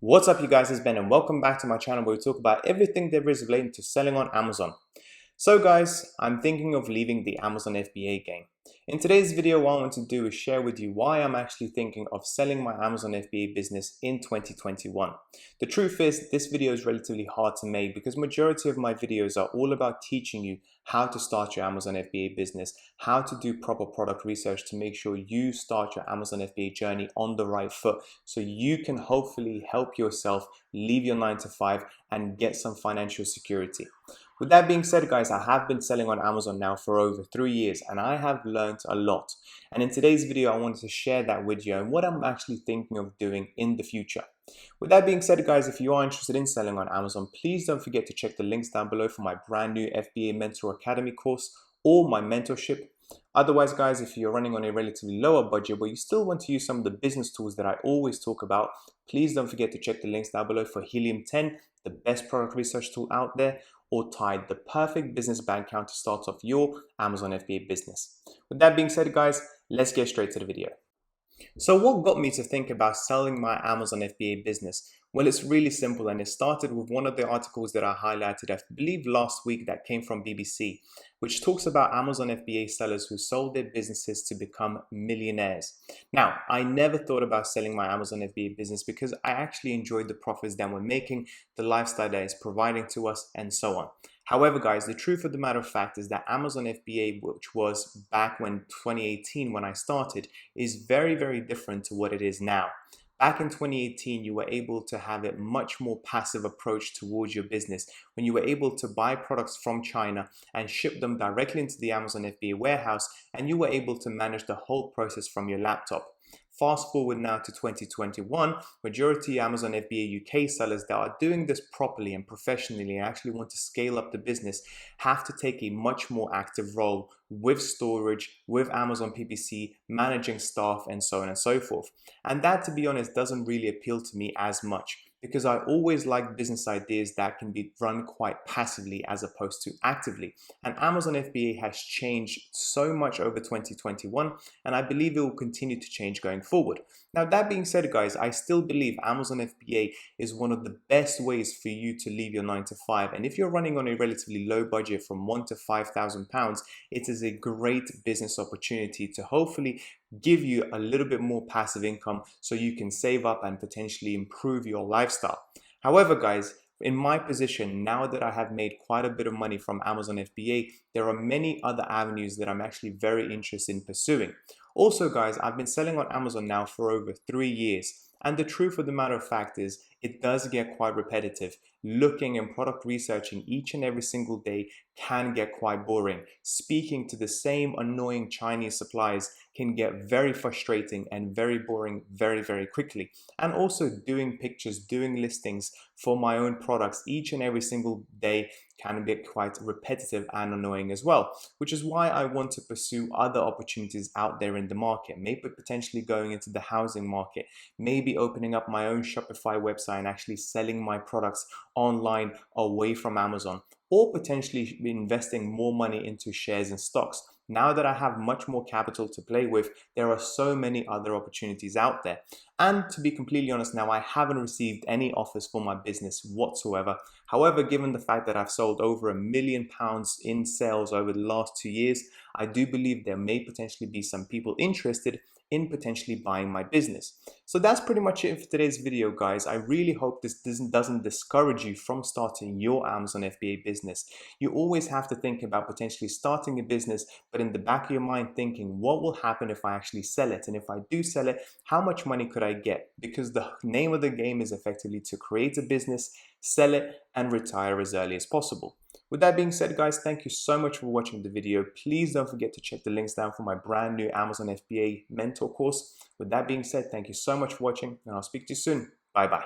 What's up, you guys? It's Ben and welcome back to my channel where we talk about everything there is relating to selling on Amazon. So guys, I'm thinking of leaving the Amazon FBA game. In today's video, what I want to do is share with you why I'm actually thinking of selling my Amazon FBA business in 2021. The truth is, this video is relatively hard to make because majority of my videos are all about teaching you how to start your Amazon FBA business, how to do proper product research to make sure you start your Amazon FBA journey on the right foot so you can hopefully help yourself leave your 9 to 5 and get some financial security. With that being said, guys, I have been selling on Amazon now for over 3 years and I have learned a lot. And in today's video, I wanted to share that with you and what I'm actually thinking of doing in the future. With that being said, guys, if you are interested in selling on Amazon, please don't forget to check the links down below for my brand new FBA Mentor Academy course or my mentorship. Otherwise, guys, if you're running on a relatively lower budget but you still want to use some of the business tools that I always talk about, please don't forget to check the links down below for Helium 10, the best product research tool out there, or Tide, the perfect business bank account to start off your Amazon FBA business. With that being said, guys, let's get straight to the video. So what got me to think about selling my Amazon FBA business? Well, it's really simple, and it started with one of the articles that I highlighted, I believe last week, that came from BBC, which talks about Amazon FBA sellers who sold their businesses to become millionaires. Now, I never thought about selling my Amazon FBA business because I actually enjoyed the profits that we're making, the lifestyle that it's providing to us, and so on. However, guys, the truth of the matter of fact is that Amazon FBA, which was back when 2018 when I started, is very, very different to what it is now. Back in 2018, you were able to have a much more passive approach towards your business when you were able to buy products from China and ship them directly into the Amazon FBA warehouse, and you were able to manage the whole process from your laptop. Fast forward now to 2021, majority Amazon FBA UK sellers that are doing this properly and professionally and actually want to scale up the business have to take a much more active role with storage, with Amazon PPC, managing staff, and so on and so forth. And that, to be honest, doesn't really appeal to me as much, because I always like business ideas that can be run quite passively as opposed to actively. And Amazon FBA has changed so much over 2021, and I believe it will continue to change going forward. Now, that being said, guys, I still believe Amazon FBA is one of the best ways for you to leave your 9 to 5. And if you're running on a relatively low budget from £1,000 to £5,000, it is a great business opportunity to hopefully give you a little bit more passive income so you can save up and potentially improve your lifestyle. However, guys, in my position, now that I have made quite a bit of money from Amazon FBA, there are many other avenues that I'm actually very interested in pursuing. Also, guys, I've been selling on Amazon now for over 3 years. And the truth of the matter of fact is, it does get quite repetitive. Looking and product researching each and every single day can get quite boring. Speaking to the same annoying Chinese suppliers can get very frustrating and very boring very, very quickly. And also doing pictures, doing listings for my own products each and every single day can be quite repetitive and annoying as well, which is why I want to pursue other opportunities out there in the market, maybe potentially going into the housing market, maybe opening up my own Shopify website and actually selling my products online away from Amazon, or potentially investing more money into shares and stocks. Now that I have much more capital to play with, there are so many other opportunities out there. And to be completely honest, now I haven't received any offers for my business whatsoever. However, given the fact that I've sold over £1 million in sales over the last 2 years, I do believe there may potentially be some people interested in potentially buying my business. So that's pretty much it for today's video, guys. I really hope this doesn't discourage you from starting your Amazon FBA business. You always have to think about potentially starting a business, but in the back of your mind thinking, what will happen if I actually sell it? And if I do sell it, how much money could I get? Because the name of the game is effectively to create a business, sell it, and retire as early as possible. With that being said, guys, thank you so much for watching the video. Please don't forget to check the links down for my brand new Amazon FBA mentor course. With that being said, thank you so much for watching, and I'll speak to you soon. Bye-bye.